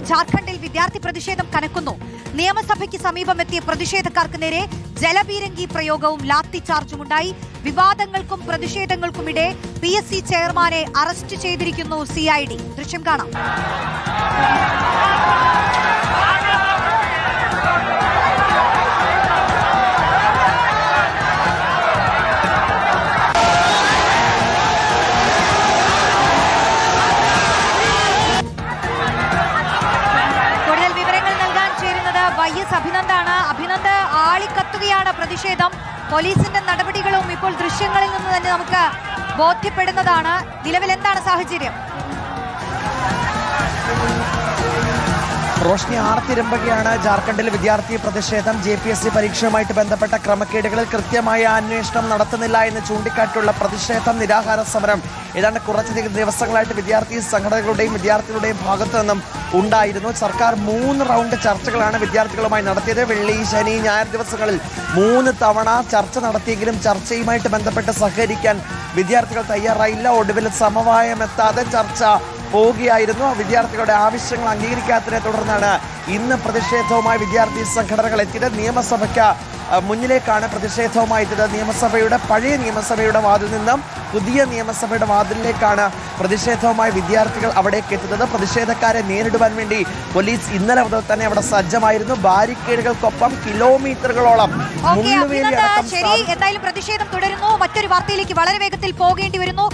ജാർഖണ്ഡിൽ വിദ്യാർത്ഥി പ്രതിഷേധം കനക്കുന്നു. നിയമസഭയ്ക്ക് സമീപമെത്തിയ പ്രതിഷേധക്കാർക്ക് നേരെ ജലപീരങ്കി പ്രയോഗവും ലാത്തി ചാർജുമുണ്ടായി. വിവാദങ്ങൾക്കും പ്രതിഷേധങ്ങൾക്കുമിടെ PSC ചെയർമാനെ അറസ്റ്റ് ചെയ്തിരിക്കുന്നു CID. ദൃശ്യം കാണാം. YS അഭിനന്ദാണ്. അഭിനന്ദ്, ആളിക്കത്തുകയാണ് പ്രതിഷേധം. പോലീസിന്റെ നടപടികളും ഇപ്പോൾ ദൃശ്യങ്ങളിൽ നിന്ന് തന്നെ നമുക്ക് ബോധ്യപ്പെടുന്നതാണ്. നിലവിൽ എന്താണ് സാഹചര്യം? റോഷ്നി, ആർത്തിരമ്പുകയാണ് ജാർഖണ്ഡിൽ വിദ്യാർത്ഥി പ്രതിഷേധം. JPSC പരീക്ഷയുമായിട്ട് ബന്ധപ്പെട്ട ക്രമക്കേടുകളിൽ കൃത്യമായ അന്വേഷണം നടത്തുന്നില്ല എന്ന് ചൂണ്ടിക്കാട്ടിയുള്ള പ്രതിഷേധം, നിരാഹാര സമരം ഏതാണ്ട് കുറച്ചധികം ദിവസങ്ങളായിട്ട് വിദ്യാർത്ഥി സംഘടനകളുടെയും വിദ്യാർത്ഥികളുടെയും ഭാഗത്തു നിന്നും ഉണ്ടായിരുന്നു. സർക്കാർ 3 റൗണ്ട് ചർച്ചകളാണ് വിദ്യാർത്ഥികളുമായി നടത്തിയത്. വെള്ളി, ശനി, ഞായർ ദിവസങ്ങളിൽ 3 തവണ ചർച്ച നടത്തിയെങ്കിലും ചർച്ചയുമായിട്ട് ബന്ധപ്പെട്ട് സഹകരിക്കാൻ വിദ്യാർത്ഥികൾ തയ്യാറായില്ല. ഒടുവിൽ സമവായമെത്താതെ ചർച്ച പോവുകയായിരുന്നു. വിദ്യാർത്ഥികളുടെ ആവശ്യങ്ങൾ അംഗീകരിക്കാത്തതിനെ തുടർന്നാണ് ഇന്ന് പ്രതിഷേധവുമായി വിദ്യാർത്ഥി സംഘടനകൾ എത്തിയത്. നിയമസഭയ്ക്ക് മുന്നിലേക്കാണ് പ്രതിഷേധവുമായി എത്തിയത്. പഴയ നിയമസഭയുടെ വാതിൽ നിന്നും പുതിയ നിയമസഭയുടെ വാതിലിലേക്കാണ് പ്രതിഷേധവുമായി വിദ്യാർത്ഥികൾ അവിടേക്ക് എത്തുന്നത്. പ്രതിഷേധക്കാരെ നേരിടുവാൻ വേണ്ടി പോലീസ് ഇന്നലെ മുതൽ തന്നെ അവിടെ സജ്ജമായിരുന്നു. ബാരിക്കേഡുകൾക്കൊപ്പം കിലോമീറ്ററുകളോളം എന്തായാലും പ്രതിഷേധം തുടരുന്നു. മറ്റൊരു വാർത്തയിലേക്ക് വളരെ വേഗത്തിൽ പോകേണ്ടി വരുന്നു.